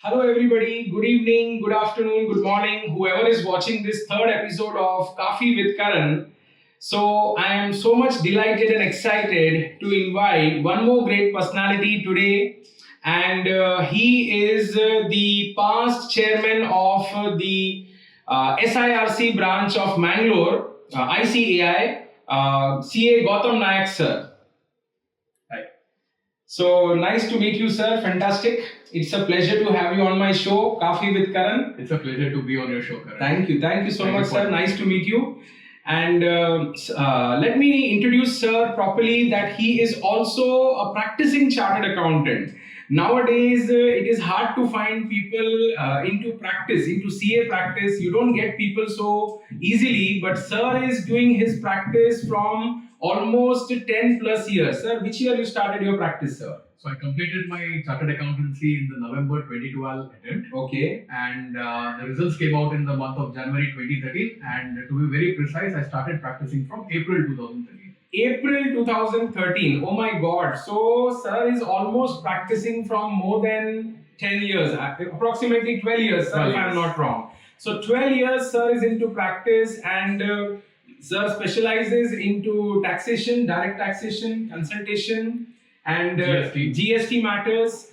Hello, everybody. Good evening, good afternoon, good morning, whoever is watching this third episode of KAFI with Karan. So, I am so much delighted and excited to invite one more great personality today. And he is the past chairman of the SIRC branch of Mangalore, ICAI, CA Gautam Nayak, sir. So nice to meet you, sir. Fantastic. It's a pleasure to have you on my show, KAFI with Karan. It's a pleasure to be on your show, Karan. Thank you. Thank you so much, sir. Nice to meet you. And let me introduce sir properly that he is also a practicing chartered accountant. Nowadays, it is hard to find people into practice, into CA practice. You don't get people so easily, but sir is doing his practice from almost 10 plus years. Sir, which year you started your practice, sir? So I completed my chartered accountancy in the November 2012 attempt. Okay. And the results came out in the month of January 2013. And to be very precise, I started practicing from April 2013. April 2013. Oh my God. So, sir is almost practicing from more than 10 years, approximately 12 years, sir, if I'm not wrong. So, 12 years, sir is into practice and sir specializes into taxation, direct taxation, consultation, and GST matters.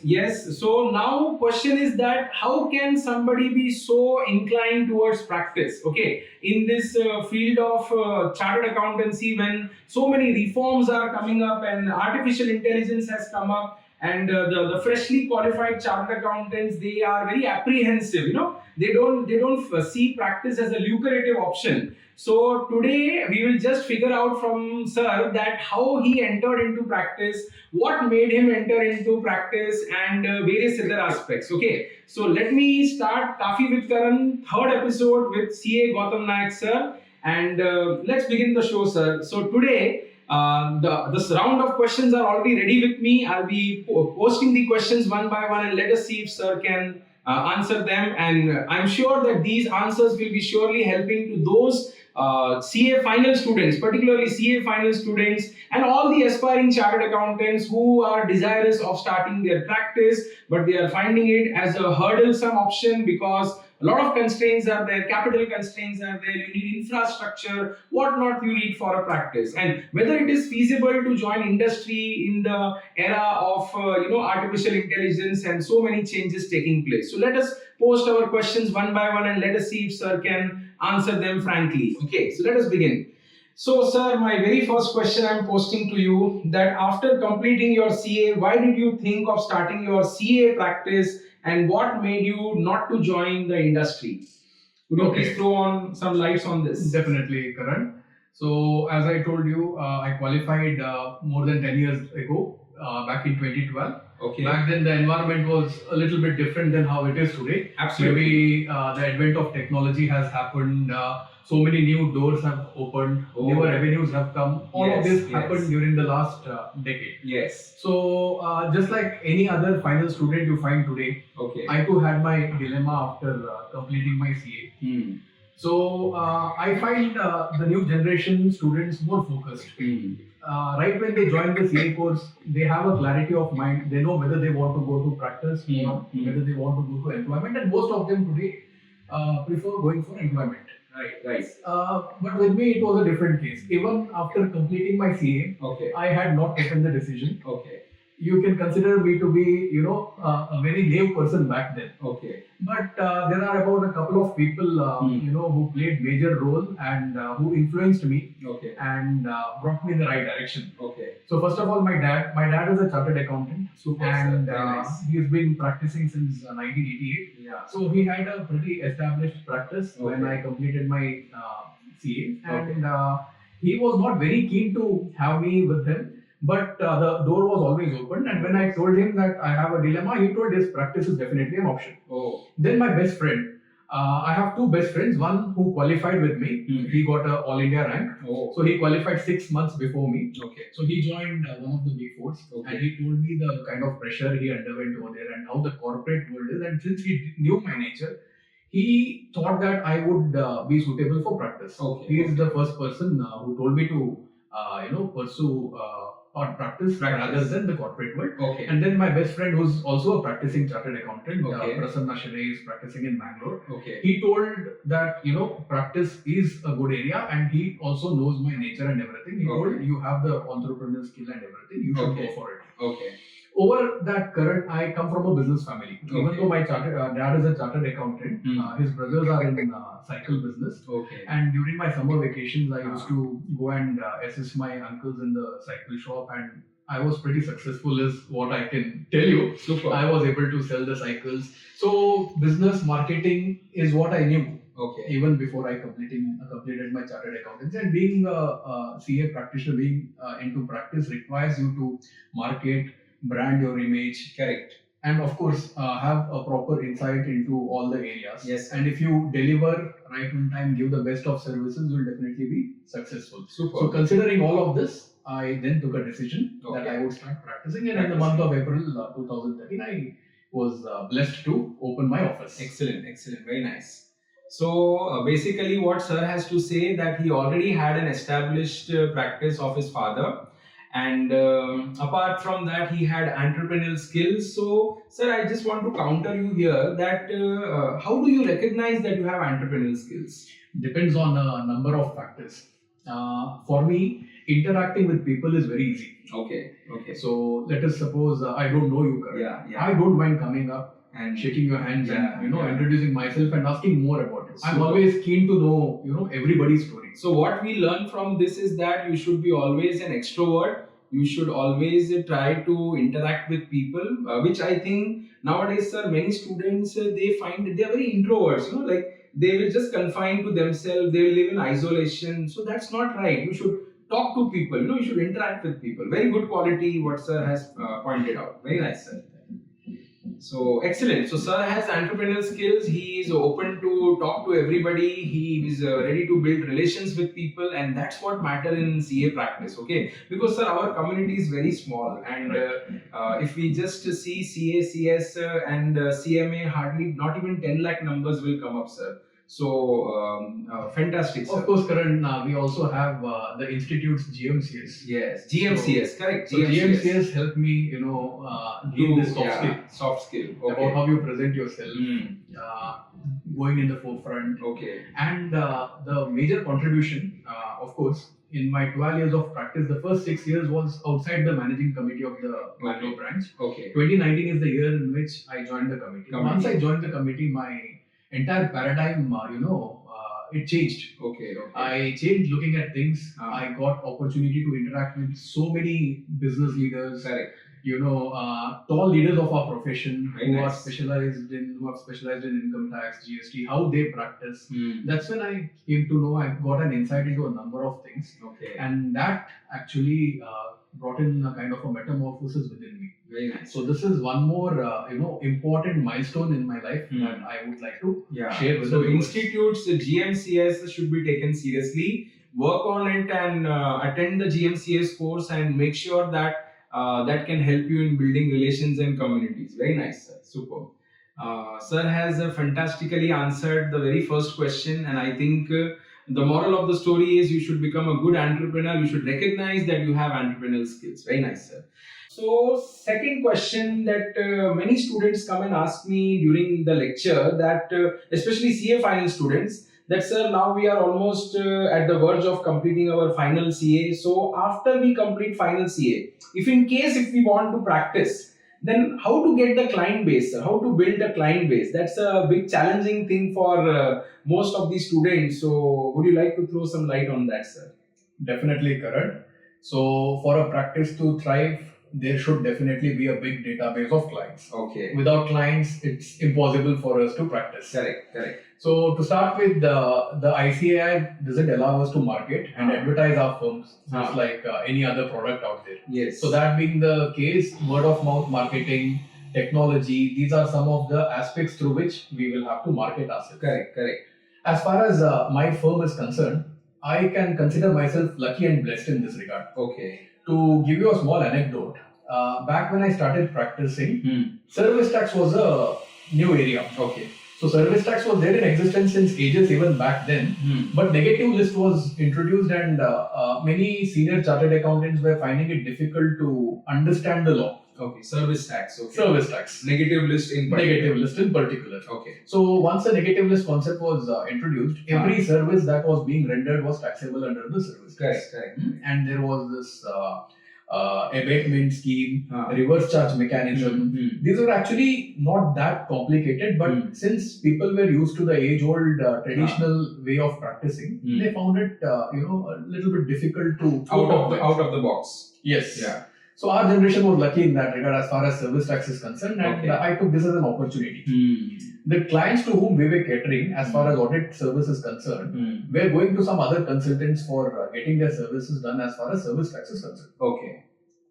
Yes. So now question is that how can somebody be so inclined towards practice? Okay, in this field of chartered accountancy, when so many reforms are coming up and artificial intelligence has come up, and the freshly qualified chartered accountants, they are very apprehensive. They don't see practice as a lucrative option. So today we will just figure out from sir that how he entered into practice, what made him enter into practice, and various other aspects. Okay, so let me start KAFI with Karan, third episode with CA Gautam Nayak, sir, and let's begin the show, sir. So today, this round of questions are already ready with me. I'll be posting the questions one by one, and let us see if sir can answer them. And I'm sure that these answers will be surely helping to those CA final students, particularly CA final students, and all the aspiring chartered accountants who are desirous of starting their practice, but they are finding it as a hurdlesome option because a lot of constraints are there, capital constraints are there, you need infrastructure, what not you need for a practice, and whether it is feasible to join industry in the era of artificial intelligence and so many changes taking place. So let us post our questions one by one and let us see if sir can answer them frankly. Okay, so let us begin. So sir, my very first question I'm posting to you, that after completing your CA, why did you think of starting your CA practice and what made you not to join the industry? Would you please throw on some lights on this? Definitely, Karan. So as I told you, I qualified more than 10 years ago, back in 2012. Okay. Back then the environment was a little bit different than how it is today. Absolutely. Maybe the advent of technology has happened. So many new doors have opened, newer avenues have come. All of this happened during the last decade. Yes. So just like any other final student you find today, I too had my dilemma after completing my CA. So I find the new generation students more focused. Right when they join the CA course, they have a clarity of mind. They know whether they want to go to practice or whether they want to go to employment, and most of them today prefer going for employment. Right. But with me, it was a different case. Even after completing my CA, I had not taken the decision. You can consider me to be, a very naive person back then. But there are about a couple of people, who played major role and who influenced me and brought me in the right direction. So first of all, my dad is a chartered accountant, and he's been practicing since 1988. So he had a pretty established practice when I completed my CA, and he was not very keen to have me with him. But the door was always open, and when I told him that I have a dilemma, he told his practice is definitely an option. Then my best friend, I have two best friends, one who qualified with me, he got an All India rank, so he qualified 6 months before me. So he joined one of the big fours, and he told me the kind of pressure he underwent over there and how the corporate world is, and since he knew my nature, he thought that I would be suitable for practice. He is the first person who told me to pursue or practice rather than the corporate world. Okay. And then my best friend, who's also a practicing chartered accountant, Okay. Prasanna Sharay, is practicing in Mangalore. Okay. He told that practice is a good area, and he also knows my nature and everything. He told, you have the entrepreneurial skill and everything, you should go for it. Okay. Over that, Karan, I come from a business family. Even though my dad is a chartered accountant, his brothers are in cycle business. Okay. And during my summer vacations, I used to go and assist my uncles in the cycle shop, and I was pretty successful, is what I can tell you. Super. I was able to sell the cycles. So business marketing is what I knew. Okay. Even before I completed my chartered accountancy, and being a CA practitioner, being into practice requires you to market, brand your image. Correct. And of course, have a proper insight into all the areas. Yes. And if you deliver right on time, give the best of services, you'll definitely be successful. Super. So considering all of this, I then took a decision that I would start practicing. And in the month of April 2013, I was blessed to open my office. Excellent. Very nice. So basically what sir has to say, that he already had an established practice of his father. And apart from that, he had entrepreneurial skills. So, sir, I just want to counter you here that how do you recognize that you have entrepreneurial skills? Depends on a number of factors. For me, interacting with people is very easy. Okay. So, let us suppose I don't know you, Karan. Yeah. I don't mind coming up and shaking your hands and introducing myself and asking more about it. I'm always keen to know everybody's story. So what we learn from this is that you should be always an extrovert. You should always try to interact with people, which I think nowadays, sir, many students they find they are very introverts. Like they will just confine to themselves. They will live in isolation. So that's not right. You should talk to people. You should interact with people. Very good quality. What sir has pointed out. Very nice, sir. So excellent. So sir has entrepreneurial skills. He is open to talk to everybody. He is ready to build relations with people, and that's what matters in CA practice. Okay, because sir, our community is very small, and if we just see CA, CS, and CMA, hardly not even 10 lakh numbers will come up, sir. So fantastic, sir. Of course, Karan, we also have the institute's GMCS. Yes, GMCS, correct. So GMCS helped me, gain this soft skill. Okay. About how you present yourself, going in the forefront. Okay. And the major contribution, of course, in my 12 years of practice, the first 6 years was outside the managing committee of the Mangalore branch. Okay. 2019 is the year in which I joined the committee. Once I joined the committee, my entire paradigm, it changed. Okay. I changed looking at things. I got opportunity to interact with so many business leaders. Correct. Tall leaders of our profession who nice. have specialized in income tax, GST, how they practice. That's when I came to know. I got an insight into a number of things. Okay. And that actually brought in a kind of a metamorphosis within me. Very nice. So this is one more important milestone in my life that I would like to share with so the institutes, GMCS should be taken seriously. Work on it and attend the GMCS course and make sure that that can help you in building relations and communities. Very nice, sir. Super. Sir has fantastically answered the very first question, and I think the moral of the story is you should become a good entrepreneur. You should recognize that you have entrepreneurial skills. Very nice, sir. So, second question that many students come and ask me during the lecture, that especially CA final students, that sir, now we are almost at the verge of completing our final CA. So after we complete final CA, if we want to practice, then how to get the client base, how to build a client base? That's a big challenging thing for most of the students. So would you like to throw some light on that, sir? Definitely, Karan. So for a practice to thrive, there should definitely be a big database of clients. Okay. Without clients, it's impossible for us to practice. Correct. So to start with, the ICAI doesn't allow us to market and advertise our firms just like any other product out there. Yes. So that being the case, word of mouth marketing, technology, these are some of the aspects through which we will have to market ourselves. Correct. As far as my firm is concerned, I can consider myself lucky and blessed in this regard. Okay. To give you a small anecdote, back when I started practicing, service tax was a new area. Okay. So service tax was there in existence since ages even back then, but negative list was introduced, and many senior chartered accountants were finding it difficult to understand the law. Okay, service tax. Okay. Service tax. Negative list in particular. Negative list in particular. Okay. So once the negative list concept was introduced, every service that was being rendered was taxable under the service tax. Correct. And there was this abatement scheme, reverse charge mechanism. These were actually not that complicated, but since people were used to the age-old traditional way of practicing, they found it a little bit difficult to out of the box. Yes. Yeah. So our generation was lucky in that regard as far as service tax is concerned, and I took this as an opportunity. The clients to whom we were catering, as far as audit service is concerned, were going to some other consultants for getting their services done as far as service tax is concerned. Okay.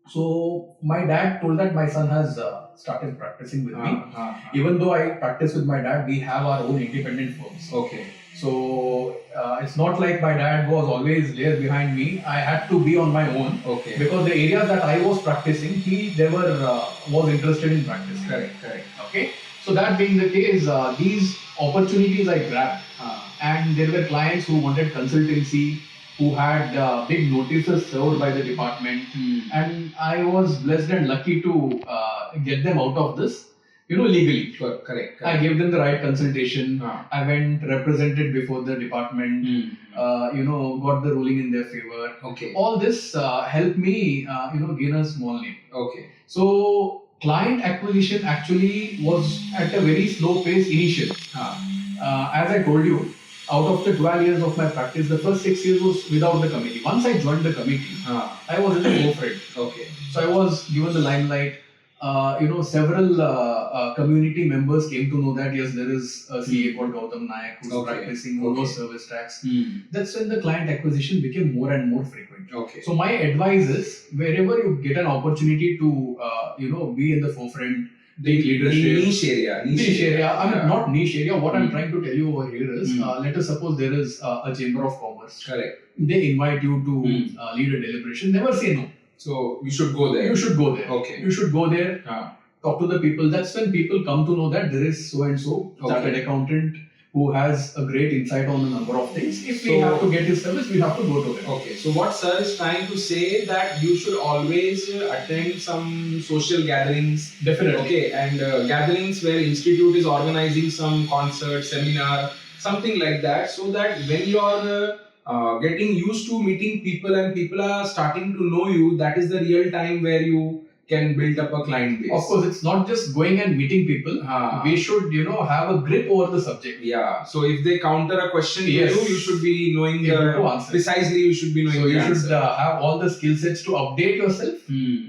So my dad told that my son has started practicing with me. Even though I practice with my dad, we have our own independent firms. Okay. So it's not like my dad was always there behind me. I had to be on my own. Okay. Because the areas that I was practicing, he never was interested in practicing. Correct. Okay. So that being the case, these opportunities I grabbed, and there were clients who wanted consultancy, who had big notices served by the department, and I was blessed and lucky to get them out of this. Legally. Correct. I gave them the right consultation. I went represented before the department. Got the ruling in their favor. Okay. All this helped me, gain a small name. Okay. So client acquisition actually was at a very slow pace initially. As I told you, out of the 12 years of my practice, the first 6 years was without the committee. Once I joined the committee, I was in the forefront. Okay. So I was given the limelight. Several community members came to know that yes, there is a CA called Gautam Nayak who's practicing, who knows service tax. That's when the client acquisition became more and more frequent. Okay. So my advice is, wherever you get an opportunity to be in the forefront, take leadership. Niche area. I mean, not niche area. What I'm trying to tell you over here is, let us suppose there is a chamber of commerce. Correct. They invite you to lead a deliberation. Never say no. So you should go there. You should go there. Okay. You should go there. Talk to the people. That's when people come to know that there is so and so chartered accountant who has a great insight on a number of things. If we have to get his service, we have to go to him. Okay. So what sir is trying to say that you should always attend some social gatherings. Definitely. Okay. And gatherings where institute is organizing some concert, seminar, something like that, so that when you are getting used to meeting people and people are starting to know you, that is the real time where you can build up a client base. Of course, it's not just going and meeting people. We should, have a grip over the subject. Yeah. So if they counter a question to you, you should be knowing the answer. Precisely, you should be knowing the answer. So you should have all the skill sets to update yourself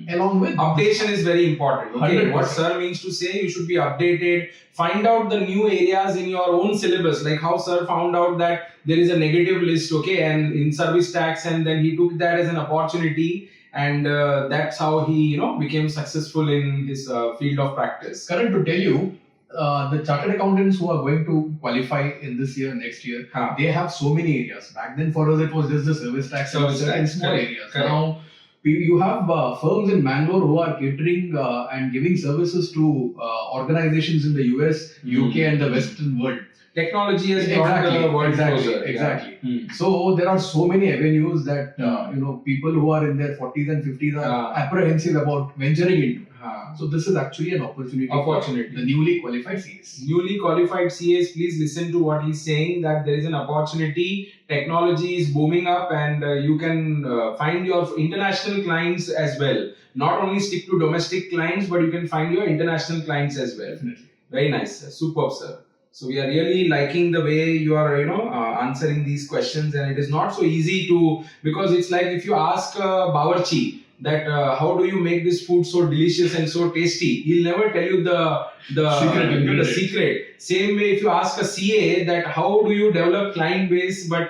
along with. Updation is very important. Okay. 100%. What sir means to say, you should be updated. Find out the new areas in your own syllabus, like how sir found out that there is a negative list, and in service tax, and then he took that as an opportunity. And that's how he, became successful in his field of practice. Karan, to tell you, the chartered accountants who are going to qualify in this year, next year, they have so many areas. Back then, for us, it was just the service tax in small areas. Correct. Now, you have firms in Mangalore who are catering and giving services to organizations in the US, UK, and the Western world. Technology has brought the world closer. Exactly. So there are so many avenues that people who are in their 40s and 50s are apprehensive about venturing into. So this is actually an opportunity. For the newly qualified CAs. Newly qualified CAs, please listen to what he's saying, that there is an opportunity. Technology is booming up, and you can find your international clients as well. Not only stick to domestic clients, but you can find your international clients as well. Definitely. Very nice, sir. Superb, sir. So we are really liking the way you are, answering these questions, and it is not so easy to, because it's like if you ask Bawarchi that how do you make this food so delicious and so tasty, he'll never tell you the secret. Same way, if you ask a CA that how do you develop client base, but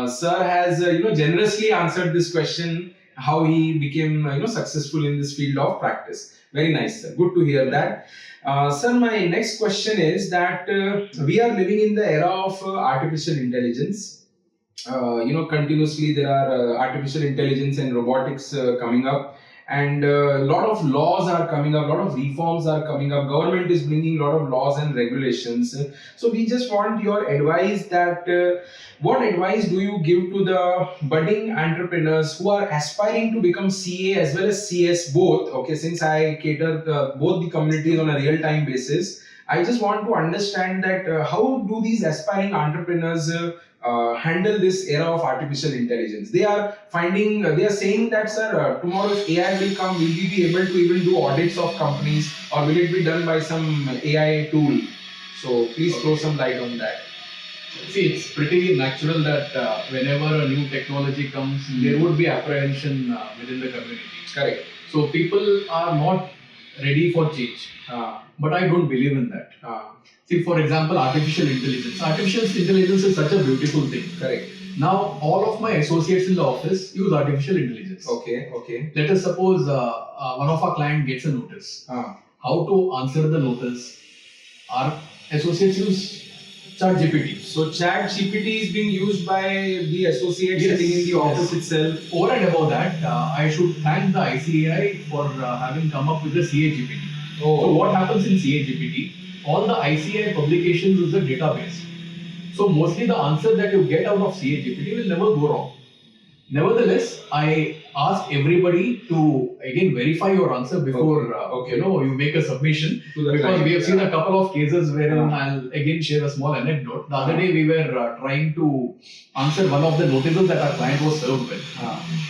sir has generously answered this question, how he became successful in this field of practice. Very nice, sir. Good to hear that. Sir, my next question is that we are living in the era of artificial intelligence. Continuously there are artificial intelligence and robotics coming up, and a lot of laws are coming up, a lot of reforms are coming up. Government is bringing a lot of laws and regulations. So we just want your advice that what advice do you give to the budding entrepreneurs who are aspiring to become CA as well as CS both? Okay, since I cater both the communities on a real-time basis, I just want to understand that how do these aspiring entrepreneurs handle this era of artificial intelligence? They are finding, they are saying that, sir, tomorrow if AI will come, will we be able to even do audits of companies, or will it be done by some AI tool? So please throw some light on that. See, it's pretty natural that whenever a new technology comes, there would be apprehension within the community. Correct. So people are not ready for change. But I don't believe in that. See, for example, artificial intelligence. Artificial intelligence is such a beautiful thing. Correct. Now, all of my associates in the office use artificial intelligence. Okay. Let us suppose one of our client gets a notice. How to answer the notice? Our associates use ChatGPT. So ChatGPT is being used by the associates sitting in the office itself. Over and above that, I should thank the ICAI for having come up with the CA GPT. So what happens in CA GPT? All the ICAI publications is a database. So mostly the answer that you get out of CA GPT will never go wrong. Nevertheless, I ask everybody to again verify your answer before you make a submission, because we have seen a couple of cases wherein I'll again share a small anecdote. The other day we were trying to answer one of the notices that our client was served with,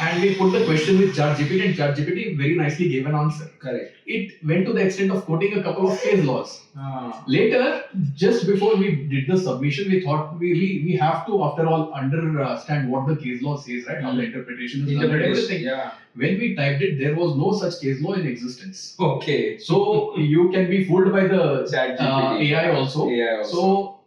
and we put the question with ChatGPT, and ChatGPT very nicely gave an answer. Correct. It went to the extent of quoting a couple of case laws. Later, just before we did the submission, we thought we have to, after all, understand what the case law says, right? How the interpretation is done and everything. Yeah. When we typed it, there was no such case law in existence. Okay. So you can be fooled by the AI also. So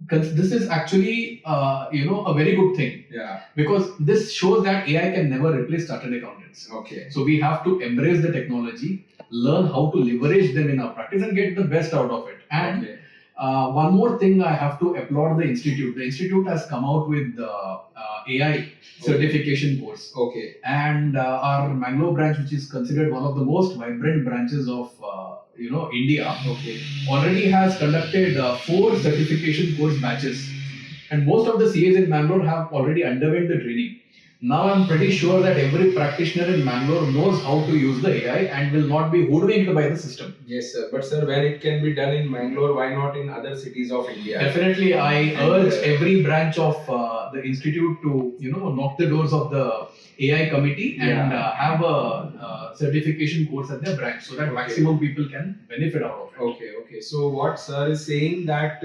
this is actually a very good thing. Yeah. Because this shows that AI can never replace chartered accountants. Okay. So we have to embrace the technology, learn how to leverage them in our practice, and get the best out of it. And one more thing, I have to applaud the institute. The institute has come out with AI certification course. Okay. And our Mangalore branch, which is considered one of the most vibrant branches of India, already has conducted 4 certification course batches, and most of the CAs in Mangalore have already underwent the training. Now I'm pretty sure that every practitioner in Mangalore knows how to use the AI and will not be hoodwinked by the system. Yes, sir. But sir, when it can be done in Mangalore, why not in other cities of India? Definitely, I urge every branch of the institute to knock the doors of the AI committee and have a certification course at their branch, so that maximum people can benefit out of it. Okay. So what sir is saying that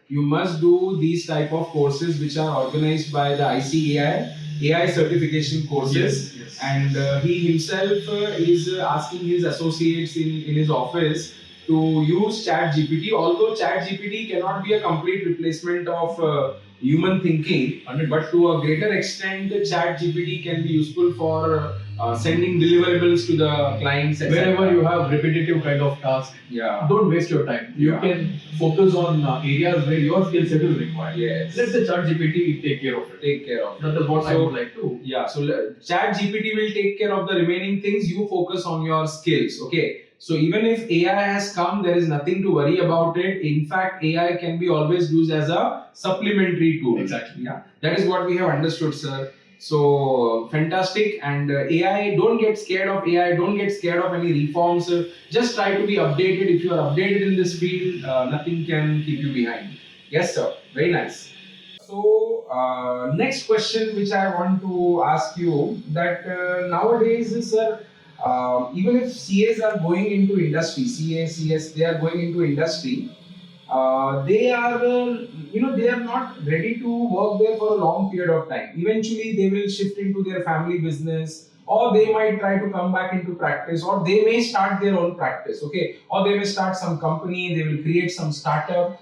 you must do these type of courses which are organized by the ICAI. AI certification courses, yes. And he himself is asking his associates in his office to use ChatGPT. Although ChatGPT cannot be a complete replacement of human thinking, but to a greater extent, ChatGPT can be useful for sending deliverables to the clients. Wherever you have repetitive kind of tasks, don't waste your time. You can focus on areas where your skill set is required. Yes. Let the ChatGPT take care of it. That is what I would like to. Yeah. So ChatGPT will take care of the remaining things. You focus on your skills. Okay. So even if AI has come, there is nothing to worry about it. In fact, AI can be always used as a supplementary tool. Exactly. Yeah. That is what we have understood, sir. So fantastic. And AI, don't get scared of AI. Don't get scared of any reforms. Just try to be updated. If you are updated in this field, nothing can keep you behind. Yes, sir. Very nice. So next question which I want to ask you, that nowadays, sir, even if CAs are going into industry, CA CS, they are going into industry. They are, they are not ready to work there for a long period of time. Eventually, they will shift into their family business, or they might try to come back into practice, or they may start their own practice, okay? Or they may start some company, they will create some startup.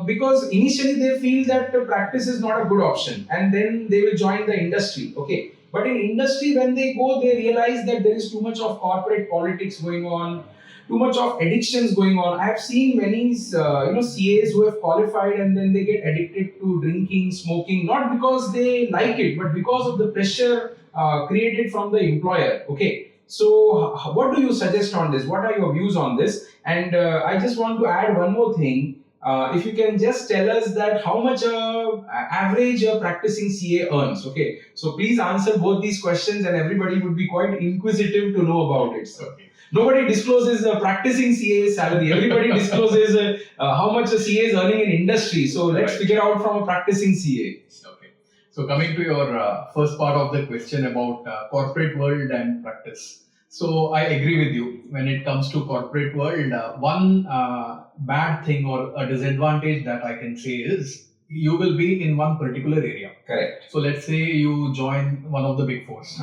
Because initially they feel that the practice is not a good option, and then they will join the industry, okay? But in industry, when they go, they realize that there is too much of corporate politics going on, too much of addictions going on. I have seen many, CAs who have qualified and then they get addicted to drinking, smoking, not because they like it, but because of the pressure created from the employer. Okay, So, what do you suggest on this? What are your views on this? And I just want to add one more thing. If you can just tell us that how much average practicing CA earns. Okay, so please answer both these questions, and everybody would be quite inquisitive to know about it. So, nobody discloses practicing CA salary. Everybody discloses how much a CA is earning in industry. So let's figure out from a practicing CA. Okay. So coming to your first part of the question about corporate world and practice. So I agree with you. When it comes to corporate world, one bad thing or a disadvantage that I can say is you will be in one particular area. Correct. So let's say you join one of the big fours.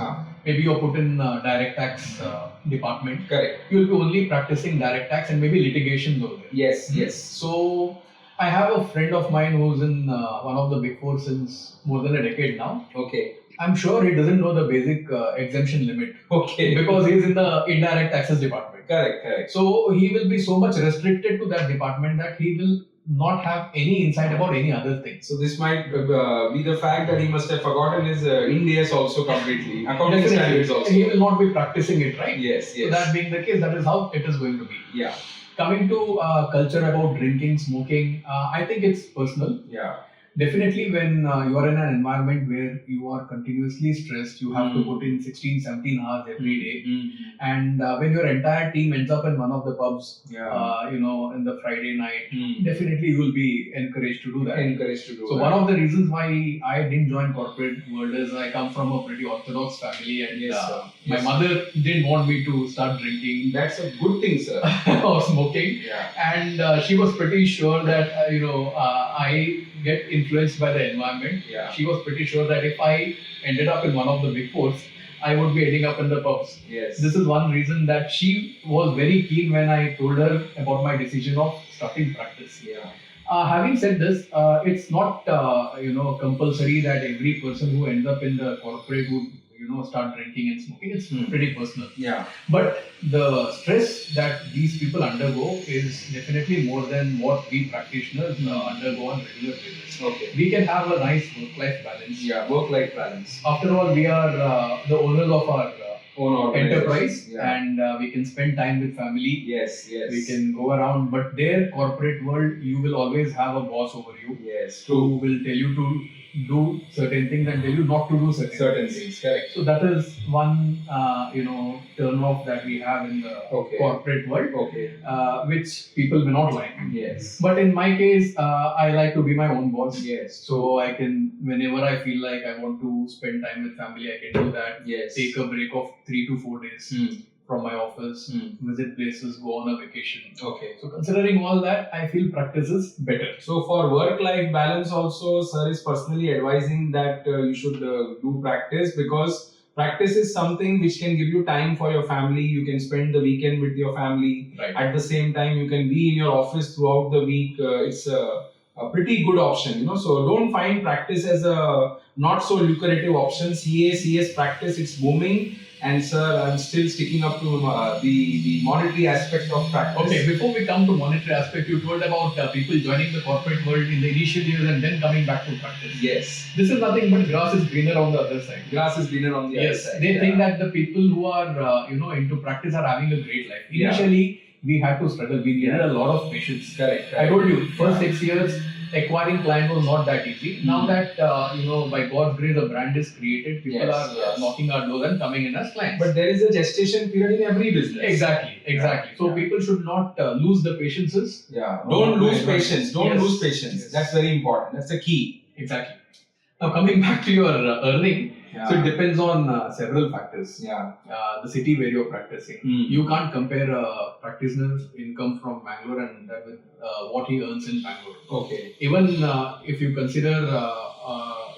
Maybe you're put in direct tax department. Correct. You'll be only practicing direct tax and maybe litigation over there. Yes, yes. So I have a friend of mine who's in one of the big four since more than a decade now. Okay. I'm sure he doesn't know the basic exemption limit. Okay. Because he's in the indirect taxes department. Correct, correct. So he will be so much restricted to that department that he will not have any insight about any other thing. So this might be the fact that he must have forgotten his Ind AS also completely. Accounting standards also. He will not be practicing it, right? Yes, yes. So that being the case, that is how it is going to be. Yeah. Coming to culture about drinking, smoking, I think it's personal. Yeah. Definitely when you are in an environment where you are continuously stressed, you have to put in 16, 17 hours every day. And when your entire team ends up in one of the pubs, in the Friday night, definitely you will be encouraged to do that. So one of the reasons why I didn't join corporate world is I come from a pretty orthodox family, and my mother didn't want me to start drinking. That's a good thing, sir. Or smoking. Yeah. And she was pretty sure that I get influenced by the environment. Yeah. She was pretty sure that if I ended up in one of the big fours, I would be ending up in the pubs. Yes. This is one reason that she was very keen when I told her about my decision of starting practice. Yeah. Having said this, it's not compulsory that every person who ends up in the corporate would start drinking and smoking. It's pretty personal. Yeah. But the stress that these people undergo is definitely more than what we practitioners undergo on regular basis. Okay. We can have a nice work-life balance. Yeah, work-life balance. After all, we are the owners of our own enterprise, yeah. And we can spend time with family. Yes, yes. We can go around, but their corporate world, you will always have a boss over you. Yes. Who will tell you to do certain things and tell you not to do certain things. Correct. So that is one turn off that we have in the corporate world, which people may not like. Yes. But in my case, I like to be my own boss. Yes. So I can, whenever I feel like I want to spend time with family, I can do that. Yes. Take a break of 3 to 4 days from my office, visit places, go on a vacation. Okay. So considering all that, I feel practice is better. So for work-life balance also, sir is personally advising that you should do practice, because practice is something which can give you time for your family. You can spend the weekend with your family. Right. At the same time, you can be in your office throughout the week. It's a pretty good option, So don't find practice as a not so lucrative option. CA CS practice, it's booming. And sir, I'm still sticking up to the monetary aspect of practice. Okay, before we come to monetary aspect, you told about people joining the corporate world in the initial years and then coming back to practice. Yes. This is nothing but grass is greener on the other side. Grass is greener on the other side. They think that the people who are into practice are having a great life. Initially, we had to struggle. We needed a lot of patience. Correct. I told you, first 6 years, acquiring client was not that easy. Now that by God's grace, a brand is created, people are knocking our doors and coming in as clients. But there is a gestation period in every business. Exactly. So people should not lose the patiences. Yeah. Don't lose patience. Don't lose patience. That's very important. That's the key. Exactly. Now coming back to your earning. So it depends on several factors. Yeah. The city where you're practicing. You can't compare a practitioner's income from Mangalore and that with what he earns in Bangalore. Okay. Even if you consider,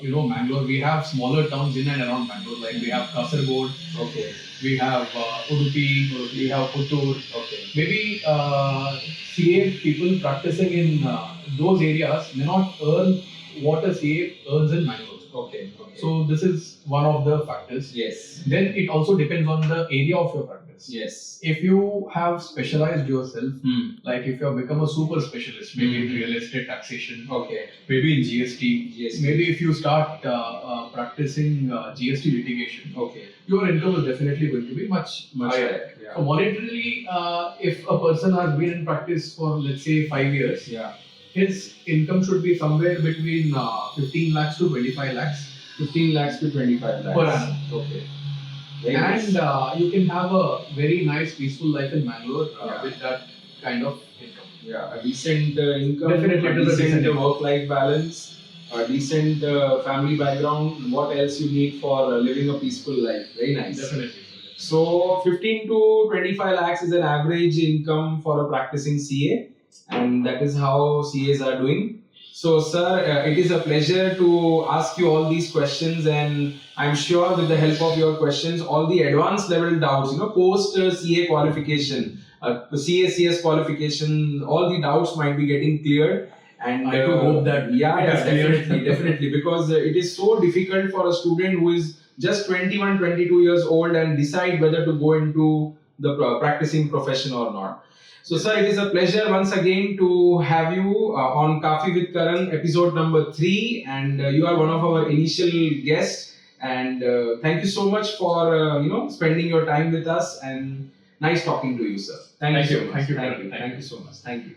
Mangalore, we have smaller towns in and around Bangalore. Like we have Kasaragod. Okay. We have Udupi. We have Puttur. Okay. Maybe CA people practicing in those areas may not earn what a CA earns in Mangalore. Okay. So this is one of the factors. Yes. Then it also depends on the area of your practice. Yes. If you have specialized yourself, Hmm. like if you have become a super specialist, maybe in real estate taxation, Okay. maybe in GST, maybe if you start practicing GST litigation, Okay. your income is definitely going to be much higher. Yeah. So monetarily, if a person has been in practice for let's say 5 years, Yeah. his income should be somewhere between 15 lakhs to 25 lakhs 15 lakhs to 25 lakhs. per annum. Okay. And you can have a very nice peaceful life in Mangalore Yeah. with that kind of income. Yeah, a decent income, Definitely, a it is a decent decent work-life balance, a decent family background. What else you need for living a peaceful life? Very nice. Definitely. So 15 to 25 lakhs is an average income for a practicing CA, and that is how CAs are doing. So, sir, it is a pleasure to ask you all these questions, and I'm sure with the help of your questions, all the advanced level doubts, post CA qualification, CA CS qualification, all the doubts might be getting cleared. And I do hope that definitely, because it is so difficult for a student who is just 21, 22 years old and decide whether to go into the practicing profession or not. So, sir, it is a pleasure once again to have you on KAFI with Karan, episode number 3, and you are one of our initial guests. And thank you so much for spending your time with us, and nice talking to you, sir. Thank you so much. Thank you. Thank you so much. Thank you.